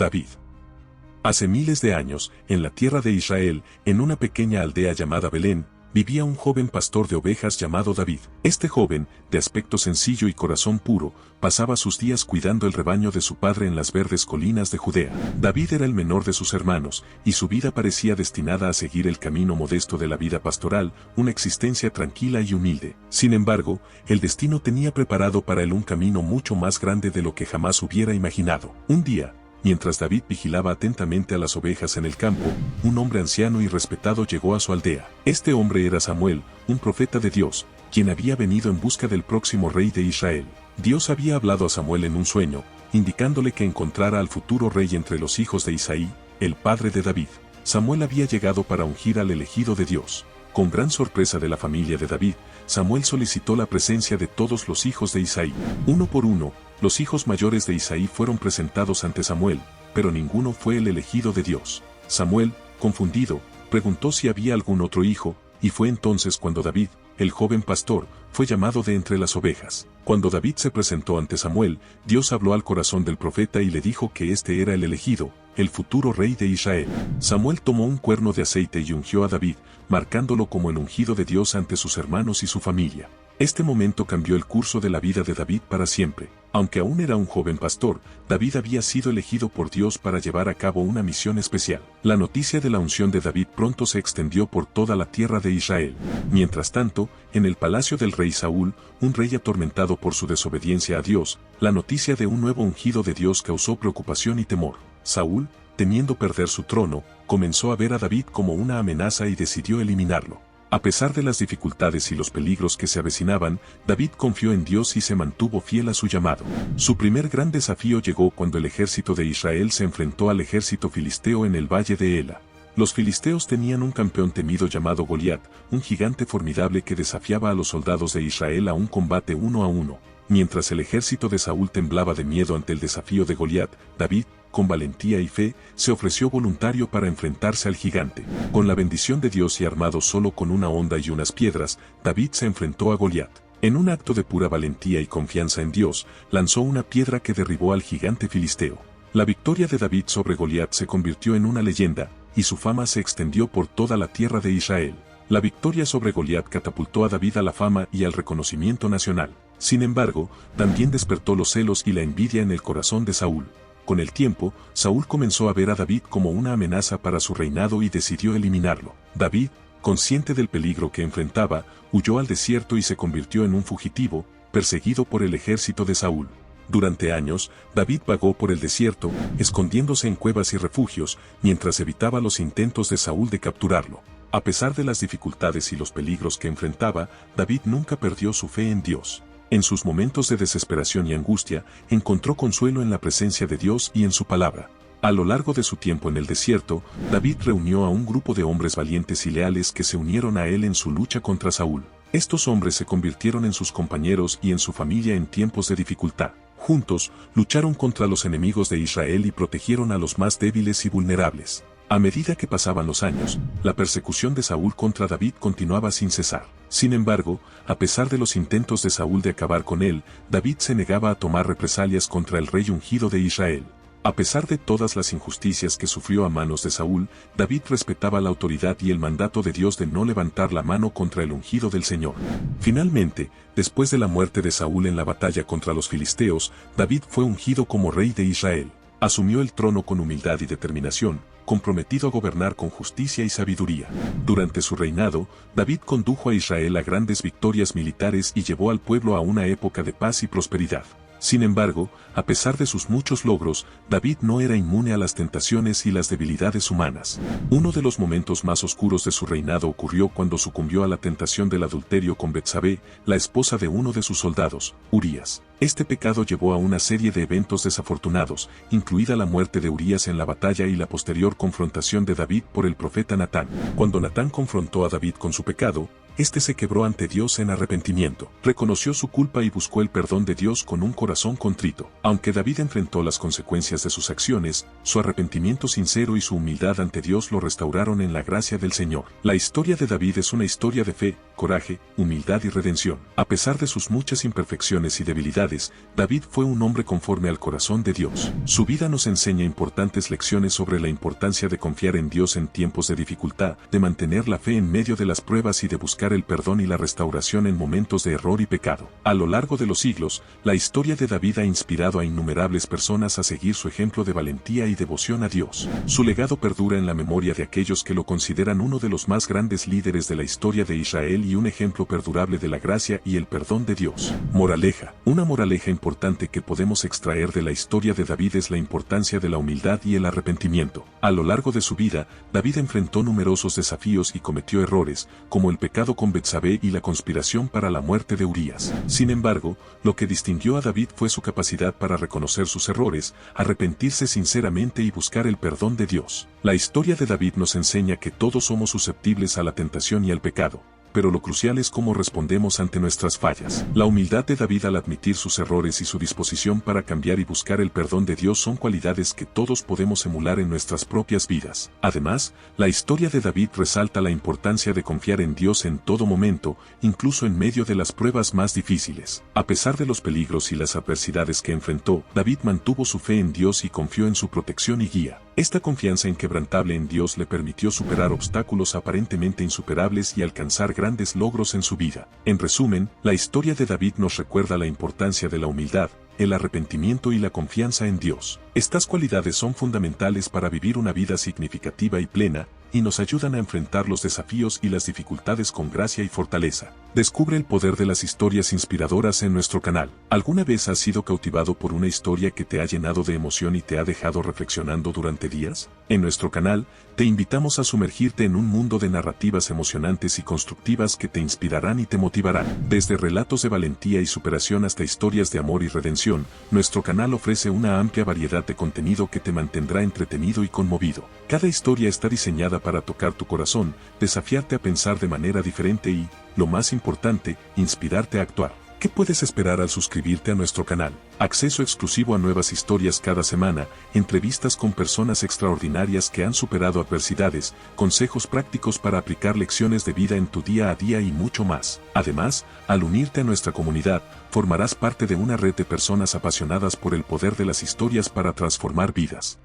David. Hace miles de años, en la tierra de Israel, en una pequeña aldea llamada Belén, vivía un joven pastor de ovejas llamado David. Este joven, de aspecto sencillo y corazón puro, pasaba sus días cuidando el rebaño de su padre en las verdes colinas de Judea. David era el menor de sus hermanos, y su vida parecía destinada a seguir el camino modesto de la vida pastoral, una existencia tranquila y humilde. Sin embargo, el destino tenía preparado para él un camino mucho más grande de lo que jamás hubiera imaginado. Un día, mientras David vigilaba atentamente a las ovejas en el campo, un hombre anciano y respetado llegó a su aldea. Este hombre era Samuel, un profeta de Dios, quien había venido en busca del próximo rey de Israel. Dios había hablado a Samuel en un sueño, indicándole que encontrara al futuro rey entre los hijos de Isaí, el padre de David. Samuel había llegado para ungir al elegido de Dios. Con gran sorpresa de la familia de David, Samuel solicitó la presencia de todos los hijos de Isaí. Uno por uno, los hijos mayores de Isaí fueron presentados ante Samuel, pero ninguno fue el elegido de Dios. Samuel, confundido, preguntó si había algún otro hijo, y fue entonces cuando David, el joven pastor, fue llamado de entre las ovejas. Cuando David se presentó ante Samuel, Dios habló al corazón del profeta y le dijo que este era el elegido, el futuro rey de Israel. Samuel tomó un cuerno de aceite y ungió a David, marcándolo como el ungido de Dios ante sus hermanos y su familia. Este momento cambió el curso de la vida de David para siempre. Aunque aún era un joven pastor, David había sido elegido por Dios para llevar a cabo una misión especial. La noticia de la unción de David pronto se extendió por toda la tierra de Israel. Mientras tanto, en el palacio del rey Saúl, un rey atormentado por su desobediencia a Dios, la noticia de un nuevo ungido de Dios causó preocupación y temor. Saúl, temiendo perder su trono, comenzó a ver a David como una amenaza y decidió eliminarlo. A pesar de las dificultades y los peligros que se avecinaban, David confió en Dios y se mantuvo fiel a su llamado. Su primer gran desafío llegó cuando el ejército de Israel se enfrentó al ejército filisteo en el valle de Ela. Los filisteos tenían un campeón temido llamado Goliat, un gigante formidable que desafiaba a los soldados de Israel a un combate 1 a 1. Mientras el ejército de Saúl temblaba de miedo ante el desafío de Goliat, David, con valentía y fe, se ofreció voluntario para enfrentarse al gigante. Con la bendición de Dios y armado solo con una honda y unas piedras, David se enfrentó a Goliat. En un acto de pura valentía y confianza en Dios, lanzó una piedra que derribó al gigante filisteo. La victoria de David sobre Goliat se convirtió en una leyenda, y su fama se extendió por toda la tierra de Israel. La victoria sobre Goliat catapultó a David a la fama y al reconocimiento nacional. Sin embargo, también despertó los celos y la envidia en el corazón de Saúl. Con el tiempo, Saúl comenzó a ver a David como una amenaza para su reinado y decidió eliminarlo. David, consciente del peligro que enfrentaba, huyó al desierto y se convirtió en un fugitivo, perseguido por el ejército de Saúl. Durante años, David vagó por el desierto, escondiéndose en cuevas y refugios, mientras evitaba los intentos de Saúl de capturarlo. A pesar de las dificultades y los peligros que enfrentaba, David nunca perdió su fe en Dios. En sus momentos de desesperación y angustia, encontró consuelo en la presencia de Dios y en su palabra. A lo largo de su tiempo en el desierto, David reunió a un grupo de hombres valientes y leales que se unieron a él en su lucha contra Saúl. Estos hombres se convirtieron en sus compañeros y en su familia en tiempos de dificultad. Juntos, lucharon contra los enemigos de Israel y protegieron a los más débiles y vulnerables. A medida que pasaban los años, la persecución de Saúl contra David continuaba sin cesar. Sin embargo, a pesar de los intentos de Saúl de acabar con él, David se negaba a tomar represalias contra el rey ungido de Israel. A pesar de todas las injusticias que sufrió a manos de Saúl, David respetaba la autoridad y el mandato de Dios de no levantar la mano contra el ungido del Señor. Finalmente, después de la muerte de Saúl en la batalla contra los filisteos, David fue ungido como rey de Israel. Asumió el trono con humildad y determinación, comprometido a gobernar con justicia y sabiduría. Durante su reinado, David condujo a Israel a grandes victorias militares y llevó al pueblo a una época de paz y prosperidad. Sin embargo, a pesar de sus muchos logros, David no era inmune a las tentaciones y las debilidades humanas. Uno de los momentos más oscuros de su reinado ocurrió cuando sucumbió a la tentación del adulterio con Betsabé, la esposa de uno de sus soldados, Urías. Este pecado llevó a una serie de eventos desafortunados, incluida la muerte de Urías en la batalla y la posterior confrontación de David por el profeta Natán. Cuando Natán confrontó a David con su pecado, este se quebró ante Dios en arrepentimiento, reconoció su culpa y buscó el perdón de Dios con un corazón contrito. Aunque David enfrentó las consecuencias de sus acciones, su arrepentimiento sincero y su humildad ante Dios lo restauraron en la gracia del Señor. La historia de David es una historia de fe, coraje, humildad y redención. A pesar de sus muchas imperfecciones y debilidades, David fue un hombre conforme al corazón de Dios. Su vida nos enseña importantes lecciones sobre la importancia de confiar en Dios en tiempos de dificultad, de mantener la fe en medio de las pruebas y de buscar el perdón y la restauración en momentos de error y pecado. A lo largo de los siglos, la historia de David ha inspirado a innumerables personas a seguir su ejemplo de valentía y devoción a Dios. Su legado perdura en la memoria de aquellos que lo consideran uno de los más grandes líderes de la historia de Israel y un ejemplo perdurable de la gracia y el perdón de Dios. Moraleja. Una moraleja importante que podemos extraer de la historia de David es la importancia de la humildad y el arrepentimiento. A lo largo de su vida, David enfrentó numerosos desafíos y cometió errores, como el pecado con Betsabé y la conspiración para la muerte de Urías. Sin embargo, lo que distinguió a David fue su capacidad para reconocer sus errores, arrepentirse sinceramente y buscar el perdón de Dios. La historia de David nos enseña que todos somos susceptibles a la tentación y al pecado, pero lo crucial es cómo respondemos ante nuestras fallas. La humildad de David al admitir sus errores y su disposición para cambiar y buscar el perdón de Dios son cualidades que todos podemos emular en nuestras propias vidas. Además, la historia de David resalta la importancia de confiar en Dios en todo momento, incluso en medio de las pruebas más difíciles. A pesar de los peligros y las adversidades que enfrentó, David mantuvo su fe en Dios y confió en su protección y guía. Esta confianza inquebrantable en Dios le permitió superar obstáculos aparentemente insuperables y alcanzar grandes logros en su vida. En resumen, la historia de David nos recuerda la importancia de la humildad, el arrepentimiento y la confianza en Dios. Estas cualidades son fundamentales para vivir una vida significativa y plena, y nos ayudan a enfrentar los desafíos y las dificultades con gracia y fortaleza. Descubre el poder de las historias inspiradoras en nuestro canal. ¿Alguna vez has sido cautivado por una historia que te ha llenado de emoción y te ha dejado reflexionando durante días? En nuestro canal, te invitamos a sumergirte en un mundo de narrativas emocionantes y constructivas que te inspirarán y te motivarán. Desde relatos de valentía y superación hasta historias de amor y redención, nuestro canal ofrece una amplia variedad de contenido que te mantendrá entretenido y conmovido. Cada historia está diseñada para tocar tu corazón, desafiarte a pensar de manera diferente y, lo más importante, inspirarte a actuar. ¿Qué puedes esperar al suscribirte a nuestro canal? Acceso exclusivo a nuevas historias cada semana, entrevistas con personas extraordinarias que han superado adversidades, consejos prácticos para aplicar lecciones de vida en tu día a día y mucho más. Además, al unirte a nuestra comunidad, formarás parte de una red de personas apasionadas por el poder de las historias para transformar vidas.